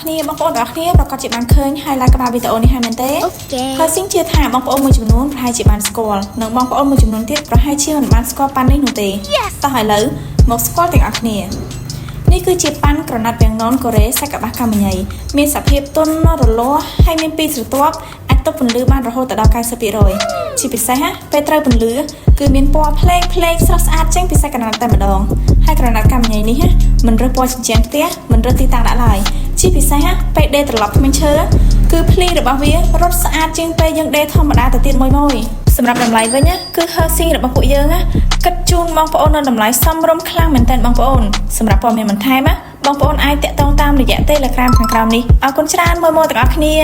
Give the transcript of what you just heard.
គ្នាបងប្អូនទាំងអស់គ្នាប្រកាសជាបានឃើញ highlight ក្បាលវីដេអូនេះហើយមែនទេហើយស៊ីងជឿថាបងប្អូនមួយចំនួនប្រហែលជាបានស្គាល់និងបងប្អូនមួយចំនួនទៀតប្រហែលជាមិនបានស្គាល់ប៉ាន់នេះនោះទេតោះឥឡូវមកស្គាល់ទាំងអស់គ្នានេះគឺជាប៉ាន់ក្រណាត់វាំងននកូរ៉េសាច់កប្បាសកាមញ៉ៃមានសភាពទន់រលាស់ហើយមានពីរស្រទាប់អាចទប់ពន្លឺបានរហូតដល់ 90% ជាពិសេសពេលត្រូវពន្លឺគឺមានពណ៌ផ្លេកស្រស់ស្អាតចេញពីសាច់ក្រណាត់តែម្ដងហើយក្រណាត់កាមញ៉ៃនេះមិនរើសពណ៌ជញ្ជាំងផ្ទះមិនរើសទីតាំងដាក់ឡើយជាពិសេសពេលដេរត្រឡប់ធ្មេញឈើគឺភ្លីរបស់វារត់ស្អាតជាងពេលយើងដេរធម្មតាទៅទៀតមួយសម្រាប់តម្លៃវិញគឺ Hersing របស់ពួកយើងគិតជូនបងប្អូននៅតម្លៃសមរម្យខ្លាំងមែនទែនបងប្អូនសម្រាប់ព័ត៌មានបន្ថែមបងប្អូនអាចតាក់ទងតាមរយៈ Telegram ខាងក្រោមនេះអរគុណច្រើនមើលទាំងអស់គ្នា